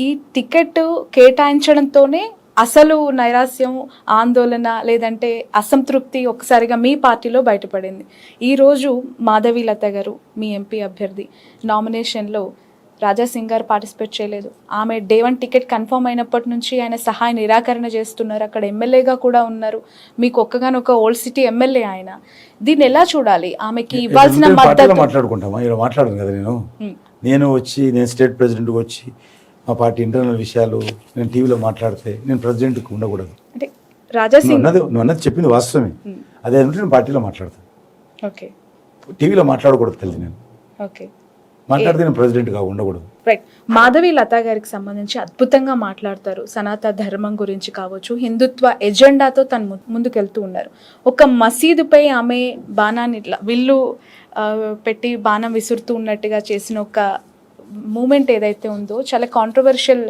ఈ టికెట్ కేటాయించడంతోనే అసలు నైరాస్యం, ఆందోళన లేదంటే అసంతృప్తి ఒక్కసారిగా మీ పార్టీలో బయటపడింది. ఈరోజు మాధవీలత గారు మీ ఎంపీ అభ్యర్థి నామినేషన్లో రాజాసింగ్ గారు పార్టిసిపేట్ చేయలేదు. ఆమె డే 1 టికెట్ కన్ఫర్మ్ అయినప్పటి నుంచి ఆయన సహాయ నిరాకరణ చేస్తున్నారు. అక్కడ ఎమ్మెల్యేగా కూడా ఉన్నారు. మీకు ఒక్కగానొక ఓల్డ్ సిటీ ఎమ్మెల్యే ఆయన. దీన్ని ఎలా చూడాలి? ఆమెకి ఇవ్వాల్సిన మద్దతు మాట్లాడుకుంటామా? ఇలా మాట్లాడను కదా నేను వచ్చి నేను స్టేట్ ప్రెసిడెంట్కి వచ్చి మా పార్టీ ఇంటర్నల్ విషయాలు నేను టీవీలో మాట్లాడితే నేను ప్రెసిడెంట్కి ఉండకూడదు. అంటే రాజాసింగ్ నువ్వు అన్నది చెప్పింది వాస్తవమే. అదే నేను పార్టీలో మాట్లాడతాను, ఓకే, టీవీలో మాట్లాడకూడదు తల్లి. నేను ఓకే మాట్లాడితే నేను ప్రెసిడెంట్గా ఉండకూడదు. రైట్. మాధవి లతా గారికి సంబంధించి అద్భుతంగా మాట్లాడతారు. సనాతన ధర్మం గురించి కావచ్చు, హిందుత్వ ఎజెండాతో తను ముందుకెళ్తూ ఉన్నారు. ఒక మసీదుపై ఆమె బాణాన్ని ఇట్లా విల్లు పెట్టి బాణం విసురుతూ ఉన్నట్టుగా చేసిన ఒక మూమెంట్ ఏదైతే ఉందో చాలా కాంట్రవర్షియల్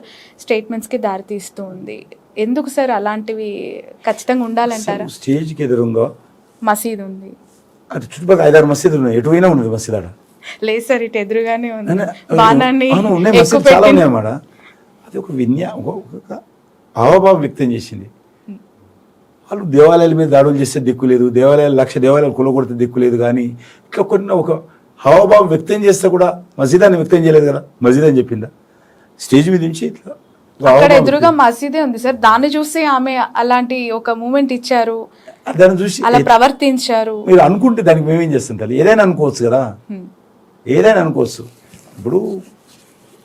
స్టేట్మెంట్స్కి దారితీస్తూ ఉంది. ఎందుకు సార్ అలాంటివి ఖచ్చితంగా ఉండాలంటారా? స్టేజ్కి ఎదురుగా మసీద్ ఉంది, అది చుట్టుపక్కల 5-6 మసీదులు ఉన్నాయి, ఎటువైనా ఉన్నది మసీద్ ఆడ. లేదు సార్, ఇటు ఎదురుగానే ఉంది బాణాన్ని. చాలా ఉన్నాయి అన్నమాట. అది ఒక ఒక హావభావం వ్యక్తం చేసింది. వాళ్ళు దేవాలయాల మీద దాడులు చేస్తే దిక్కు లేదు, దేవాలయాలు 1,00,000 దేవాలయాలు కొలగొడితే దిక్కు లేదు. కానీ ఇట్లా కొన్ని ఒక హావభావం వ్యక్తం చేస్తే కూడా మసీదాన్ని వ్యక్తం చేయలేదు కదా, మసీద్ అని చెప్పిందా? స్టేజ్ మీద నుంచి ఇట్లా అక్కడ ఎదురుగా మసీదే ఉంది సార్, దాన్ని చూసి ఆమె అలాంటి ఒక మూమెంట్ ఇచ్చారు, దాన్ని చూసి అలా ప్రవర్తించారు. మీరు అనుకుంటే దానికి మేమేం చేస్తాం తల్లి? ఏదైనా అనుకోవచ్చు కదా, ఏదైనా అనుకోవచ్చు. ఇప్పుడు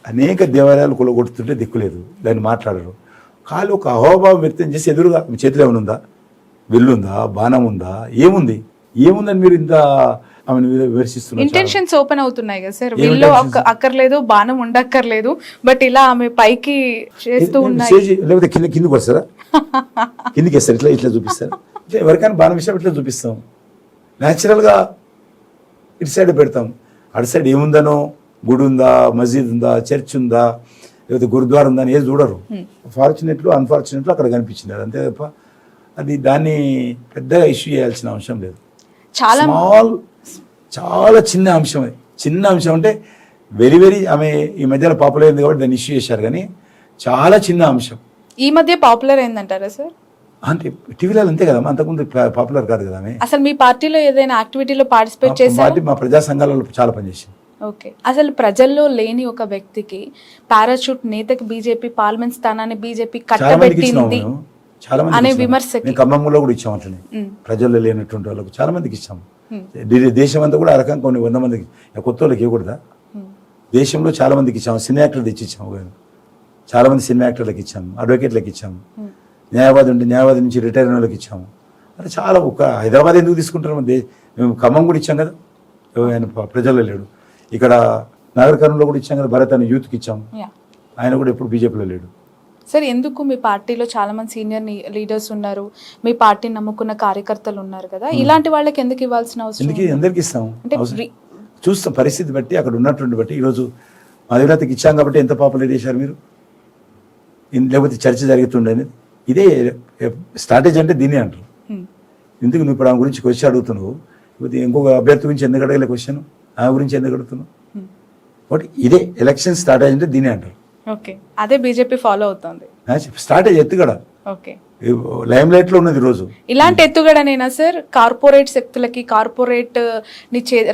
అనేక దేవాలయాలు కొలగొడుతుంటే దిక్కులేదు, దాన్ని మాట్లాడరు. కాలు ఒక అహోభావం వ్యక్తం చేసి ఎదురుగా మీ చేతిలో ఏమైనా ఉందా? విల్లుందా? బాణం ఉందా? ఏముందని మీరు ఇంత ఆమెను విమర్శిస్తున్నారు? ఇంటెన్షన్స్ ఓపెన్ అవుతున్నాయి కదా సార్, విల్లు అక్కర్లేదు, బాణం ఉండక్కర్లేదు, బట్ ఇలా ఆమె పైకి చేస్తూ ఉన్నాయి. లేకపోతే కిందకి వస్తారా? కిందికి వేస్తారు, ఇట్లా ఇట్లా చూపిస్తారా? ఎవరికైనా బాణం విషయం ఇట్లా చూపిస్తాం. న్యాచురల్గా ఇటు సైడ్ పెడతాం, అటు సైడ్ ఏముందనో, గుడి ఉందా, మసీద్ ఉందా, చర్చ్ ఉందా, లేకపోతే గురుద్వారా ఉందా అని ఏది చూడరు. ఫార్చునేట్లు అన్ఫార్చునేట్లు అక్కడ కనిపించింది, అది అంతే తప్ప అది దాన్ని పెద్దగా ఇష్యూ చేయాల్సిన అంశం లేదు. చాలా చిన్న అంశం, అది చిన్న అంశం అంటే వెరీ ఆమె ఈ మధ్యలో పాపులర్ అయింది కాబట్టి దాన్ని ఇష్యూ చేశారు, కానీ చాలా చిన్న అంశం. ఈ మధ్య పాపులర్ అయిందంటారా సార్? అంటే టీవీలో అంతే కదా, అంతకుముందు పాపులర్ కాదు కదా ఆమె. అసలు మీ పార్టీలో ఏదైనా యాక్టివిటీలో పార్టిసిపేట్ చేశారు? మా ప్రజా సంఘాలలో చాలా పనిచేసింది. ఓకే, అసలు ప్రజల్లో లేని ఒక వ్యక్తికి పారాషూట్ నేతకి బీజేపీ పార్లమెంట్ స్థానాన్ని బీజేపీ కట్టబెట్టింది అనే విమర్శకి ఖమ్మంలో కూడా ఇచ్చాం. అట్లనే ప్రజల్లో లేనటువంటి వాళ్ళకు చాలా మందికి ఇచ్చాము. దేశం అంతా కూడా ఆ రకంగా కొన్ని 100 మందికి, కొత్త వాళ్ళకి ఇవ్వకూడదా? దేశంలో చాలా మందికి ఇచ్చాము. సినిమా యాక్టర్లు తెచ్చి ఇచ్చాము, చాలా మంది సినిమా యాక్టర్లకు ఇచ్చాము, అడ్వకేట్లకు ఇచ్చాము, న్యాయవాది నుంచి రిటైర్ అయిన వాళ్ళకి ఇచ్చాము. అంటే చాలా ఒక హైదరాబాద్ ఎందుకు తీసుకుంటారు? మేము ఖమ్మం కూడా ఇచ్చాం కదా, ఆయన ప్రజల్లో లేడు. ఇక్కడ నగర కర్నూలులో కూడా ఇచ్చాం కదా, భరత్ అని యూత్కి ఇచ్చాము, ఆయన కూడా ఎప్పుడు బీజేపీలో లేడు. సార్, ఎందుకు మీ పార్టీలో చాలా మంది సీనియర్ లీడర్స్ ఉన్నారు, మీ పార్టీని నమ్ముకున్న కార్యకర్తలు ఉన్నారు కదా, ఇలాంటి వాళ్ళకి ఎందుకు ఇవ్వాల్సిన అవసరం? అందరికి ఇస్తాం, చూస్తాం పరిస్థితి బట్టి, అక్కడ ఉన్నటువంటి బట్టి. ఈరోజు మాధవీలతకి ఇచ్చాం కాబట్టి ఎంత పాపులర్ చేశారు మీరు, లేకపోతే చర్చ జరుగుతుండేది. ఇదే స్ట్రాటజీ అంటే దీన్ని అంటారు. ఎందుకు నువ్వు ఇప్పుడు ఆమె గురించి క్వశ్చన్ అడుగుతున్నావు, లేకపోతే ఇంకొక అభ్యర్థి గురించి ఎందుకు అడగలే క్వశ్చన్, ఆమె గురించి ఎందుకు అడుగుతున్నావు? బట్ ఇదే ఎలక్షన్ స్ట్రాటజీ అంటే దీన్ని అంటారు. ఓకే, అదే బీజేపీ ఫాలో అవుతుంది స్ట్రాటజీ. ఎత్తుగడ ఓకే, లైమ్ లైట్ లో ఉన్నది రోజు. ఇలాంటి ఎత్తుగడనేనా సార్? కార్పొరేట్ శక్తులకి, కార్పొరేట్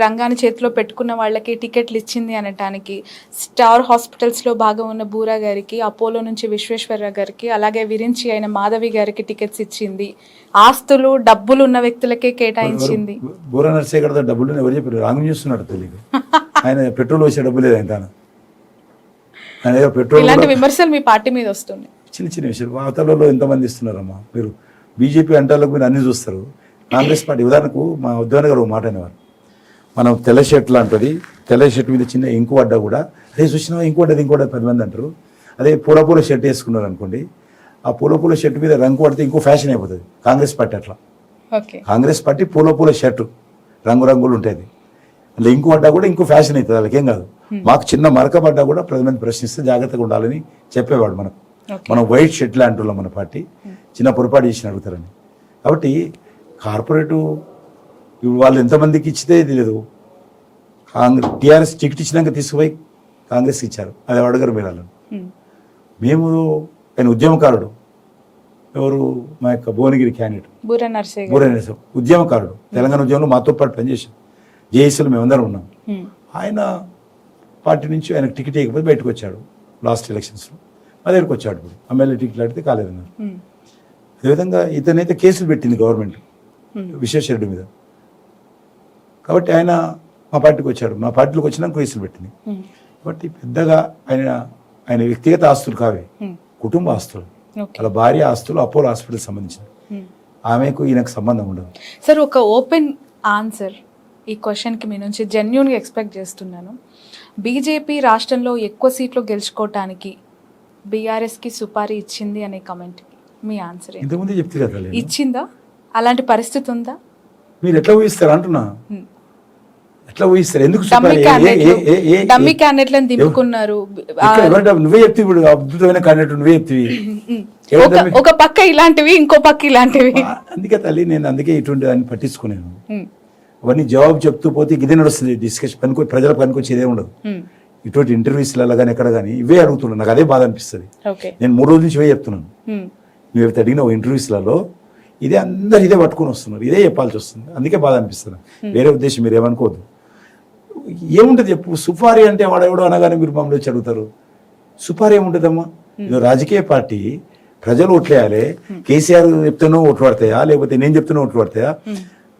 రంగాన్ని చేతిలో పెట్టుకున్న వాళ్ళకి టికెట్లు ఇచ్చింది అనటానికి, స్టార్ హాస్పిటల్స్ లో భాగం ఉన్న బూరా గారికి, అపోలో నుంచి విశ్వేశ్వరరావు గారికి, అలాగే విరించి అయిన మాధవి గారికి టికెట్స్ ఇచ్చింది, ఆస్తులు డబ్బులు ఉన్న వ్యక్తులకే కేటాయించింది. బూరా నర్సే కదా డబ్బులు ఎవరు చెప్పారు? రాంగ్ చూస్తున్నాడు తెలియదు. ఆయన పెట్రోల్ వచ్చే డబ్బు లేదు ఆయన పెట్రోల్. ఇలాంటి విమర్శలు మీ పార్టీ మీద వస్తుంది. చిన్న విషయాలు వార్తలలో ఎంతమంది ఇస్తున్నారమ్మా? మీరు బీజేపీ అంటాలకు మీరు అన్ని చూస్తారు. కాంగ్రెస్ పార్టీ ఉదాహరణకు మా ఉద్యోగ గారు మాట అనేవారు, మనం తెల్ల షర్ట్ లాంటిది, తెల్ల షర్ట్ మీద చిన్న ఇంకు పడ్డా కూడా అదే చూసినా ఇంకు పడ్డది 10 మంది అంటారు. అదే పూల షర్ట్ వేసుకున్నారు అనుకోండి, ఆ పూల షర్ట్ మీద రంగు పడితే ఇంకో ఫ్యాషన్ అయిపోతుంది. కాంగ్రెస్ పార్టీ అట్లా. కాంగ్రెస్ పార్టీ పూల షర్టు రంగులు ఉంటుంది, అలా ఇంకు పడ్డా కూడా ఇంకో ఫ్యాషన్ అవుతుంది, వాళ్ళకేం కాదు. మాకు చిన్న మరక పడ్డా కూడా 10 మంది ప్రశ్నిస్తే జాగ్రత్తగా ఉండాలని చెప్పేవాడు మనకు. మనం వైట్ షర్ట్ లాంటి వాళ్ళం, మన పార్టీ చిన్న పొరపాటు చేసి అడుగుతారని. కాబట్టి కార్పొరేటు వాళ్ళు ఎంతమందికి ఇచ్చితే ఇది లేదు. టీఆర్ఎస్ టికెట్ ఇచ్చినాక తీసుకుపోయి కాంగ్రెస్కి ఇచ్చారు, అది అడగరు మీరు. మేము ఆయన ఉద్యమకారుడు, ఎవరు మా యొక్క భువనగిరి క్యాండిడేట్ బూర నర్సయ్య గారు. బూరేశ్వరం ఉద్యమకారుడు, తెలంగాణ ఉద్యమంలో మాతో పాటు పనిచేసాం, జేఏసీలో మేమందరం ఉన్నాం. ఆయన పార్టీ నుంచి ఆయనకు టికెట్ ఇవ్వకపోతే బయటకు వచ్చాడు లాస్ట్ ఎలక్షన్స్లో, మా దగ్గరికి వచ్చాడు. ఇప్పుడు ఎమ్మెల్యే టికెట్ అడిగితే కాలేదన్నారు. అదేవిధంగా ఇతనైతే కేసులు పెట్టింది గవర్నమెంట్ విశ్వేశ్వరరెడ్డి మీద, కాబట్టి ఆయన మా పార్టీకి వచ్చాడు, మా పార్టీలోకి వచ్చినాక కేసులు పెట్టింది. కాబట్టి పెద్దగా ఆయన వ్యక్తిగత ఆస్తులు కావే, కుటుంబ ఆస్తులు, వాళ్ళ భార్య ఆస్తులు అపోలో హాస్పిటల్ సంబంధించిన, ఆమెకు ఈయనకు సంబంధం ఉండదు. సార్ ఒక ఓపెన్ ఆన్సర్ ఈ క్వశ్చన్కి మీ నుంచి జెన్యున్గా ఎక్స్పెక్ట్ చేస్తున్నాను. బీజేపీ రాష్ట్రంలో ఎక్కువ సీట్లు గెలుచుకోవటానికి బీఆర్ఎస్కి సుపారీ ఇచ్చింది అనే కమెంట్ మీ ఆన్సర్ ఏంటి? ఇంతకుముందే చెప్తే కదా నేను. ఇచ్చిందా? అలాంటి పరిస్థితి ఉందా? మీరు ఎట్లా ఊహిస్తారు అంటున్నా, ఎట్లా ఊహిస్తారు? ఎందుకు డమ్మీ క్యాండిడేట్లను దింపుకున్నారు. నువ్వే చెప్తే ఇప్పుడు అద్భుతమైన క్యాండిడేట్ నువ్వే చెప్తివి. ఒక పక్క ఇలాంటివి, ఇంకో పక్క ఇలాంటివి. అందుకే తల్లి నేను అందుకే ఇటువంటి దాన్ని పట్టించుకున్నాను. అవన్నీ జవాబు చెప్తూ పోతే ఇదే నడుస్తుంది డిస్కషన్, పనికి ప్రజల పనికి ఇదే ఉండదు. ఇటువంటి ఇంటర్వ్యూస్లలో కానీ ఎక్కడ కానీ ఇవే అడుగుతున్నాను, నాకు అదే బాధ అనిపిస్తుంది. నేను 3 రోజుల నుంచి ఇవే చెప్తున్నాను. నువ్వు అడిగిన ఇంటర్వ్యూస్లలో ఇదే అందరు ఇదే పట్టుకుని వస్తున్నారు, ఇదే చెప్పాల్సి వస్తుంది. అందుకే బాధ అనిపిస్తుంది. వేరే ఉద్దేశం మీరు ఏమనుకోవద్దు. ఏముంటుంది చెప్పు, సుపారీ అంటే వాడెవడో అనగానే మీరు మమ్మల్ని వచ్చి అడుగుతారు. సుపారీ ఏముంటుందమ్మా? ఇది రాజకీయ పార్టీ, ప్రజలు ఓట్లేయాలి. కేసీఆర్ చెప్తేనో ఓట్లు పడతాయా, లేకపోతే నేను చెప్తేనో ఓట్లు పడతాయా?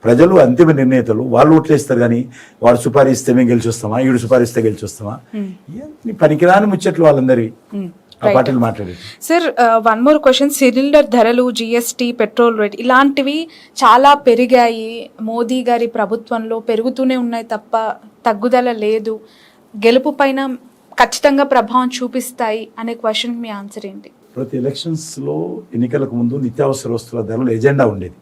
ప్రజలు అంతిమ నిర్ణేతలు, వాళ్ళు ఓట్లేస్తారు. కానీ వాడు సుపారీ ఇస్తే మేము గెలిచి వస్తామా, ఈడు సుపారీ ఇస్తే గెలిచి వస్తామా? పనికిరాని ముచ్చట్లు వాళ్ళందరి ఆ పార్టీలు మాట్లాడేది. Sir 1 more question. సిలిండర్ ధరలు, జిఎస్టీ, పెట్రోల్ రేట్ ఇలాంటివి చాలా పెరిగాయి. మోదీ గారి ప్రభుత్వంలో పెరుగుతూనే ఉన్నాయి తప్ప తగ్గుదల లేదు. గెలుపు పైన ఖచ్చితంగా ప్రభావం చూపిస్తాయి అనే క్వశ్చన్ మీ ఆన్సర్ ఏంటి? ప్రతి ఎలక్షన్స్లో ఎన్నికలకు ముందు నిత్యావసర వస్తువుల ధరలు ఎజెండా ఉండేది.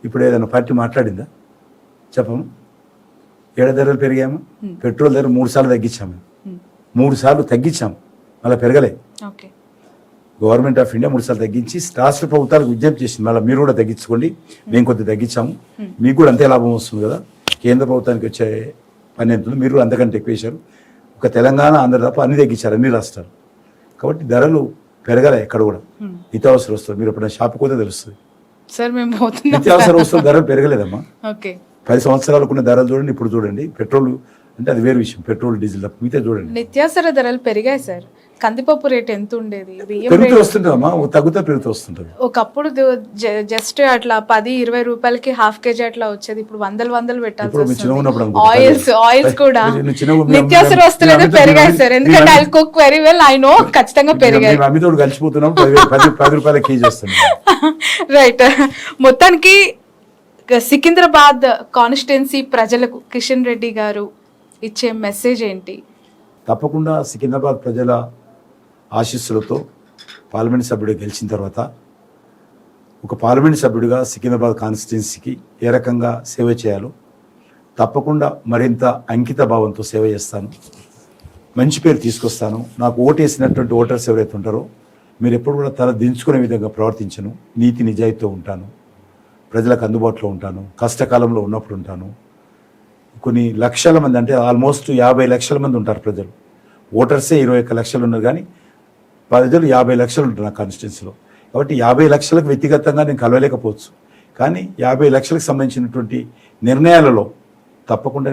ఇప్పుడు ఏదైనా పార్టీ మాట్లాడిందా చెప్పము? ఏడ ధరలు పెరిగాము. పెట్రోల్ ధర 3 సార్లు తగ్గించాము, 3 సార్లు తగ్గించాము, మళ్ళీ పెరగలే. గవర్నమెంట్ ఆఫ్ ఇండియా 3 సార్లు తగ్గించి రాష్ట్ర ప్రభుత్వాలకు విజ్ఞప్తి చేసింది, మళ్ళీ మీరు కూడా తగ్గించుకోండి, మేము కొద్దిగా తగ్గించాము, మీకు కూడా అంతే లాభం వస్తుంది కదా. కేంద్ర ప్రభుత్వానికి వచ్చే పని ఎంత, మీరు కూడా అంతకంటే ఎక్కువ వేశారు. ఒక తెలంగాణ, ఆంధ్ర తప్ప అన్ని తగ్గించారు, అన్ని రాష్ట్రాలు. కాబట్టి ధరలు పెరగలే ఎక్కడ కూడా. నిత్యావసర వస్తువులు మీరు ఎప్పుడైనా షాప్ పోతే తెలుస్తుంది. నిత్యావసర వస్తువులు ధరలు పెరగలేదమ్మా. 10 సంవత్సరాలకున్న ధరలు చూడండి, ఇప్పుడు చూడండి. పెట్రోల్ అంటే అది వేరే విషయం, పెట్రోల్ డీజిల్ తప్ప మిగతా చూడండి. నిత్యావసర ధరలు పెరిగాయి సార్. కందిపప్పు రేట్ ఎంత ఉండేది? పెరుగుతూ వస్తుంటదమ్మా, తగ్గుతా పెరుగుతూ వస్తుంటది. ఒకప్పుడు జస్ట్ అట్లా 10-20 రూపాయలకి హాఫ్ కేజీ అట్లా వచ్చేది, ఇప్పుడు వందలు పెట్టాల్సి వస్తుంది. ఆయిల్స్ కూడా నిత్యావసర వస్తువులు పెరిగాయి సార్. ఎందుకంటే I cook very well, I know ఖచ్చితంగా పెరిగాయి. అమితోడు కలిసిపోతున్నాం, 10 రూపాయల కేజీ వస్తుంది. రైట్. మొత్తానికి సికింద్రాబాద్ కాన్స్టిట్యున్సీ ప్రజలకు కిషన్ రెడ్డి గారు ఇచ్చే మెసేజ్ ఏంటి? తప్పకుండా సికింద్రాబాద్ ప్రజల ఆశీస్సులతో పార్లమెంట్ సభ్యుడు గెలిచిన తర్వాత ఒక పార్లమెంట్ సభ్యుడిగా సికింద్రాబాద్ కాన్స్టిట్యున్సీకి ఏ రకంగా సేవ చేయాలో తప్పకుండా మరింత అంకిత భావంతో సేవ చేస్తాను. మంచి పేరు తీసుకొస్తాను. నాకు ఓటేసినటువంటి ఓటర్స్ ఎవరైతే ఉంటారో మీరు ఎప్పుడు కూడా తల దించుకునే విధంగా ప్రవర్తించను. నీతి నిజాయితీతో ఉంటాను, ప్రజలకు అందుబాటులో ఉంటాను, కష్టకాలంలో ఉన్నప్పుడు ఉంటాను. కొన్ని లక్షల మంది, అంటే ఆల్మోస్ట్ 50 లక్షల మంది ఉంటారు ప్రజలు. ఓటర్సే 21 లక్షలు ఉన్నారు, కానీ ప్రజలు 50 లక్షలు ఉంటారు నా కాన్స్టిట్యున్సీలో. కాబట్టి 50 లక్షలకు వ్యక్తిగతంగా నేను కలవలేకపోవచ్చు, కానీ 50 లక్షలకు సంబంధించినటువంటి నిర్ణయాలలో తప్పకుండా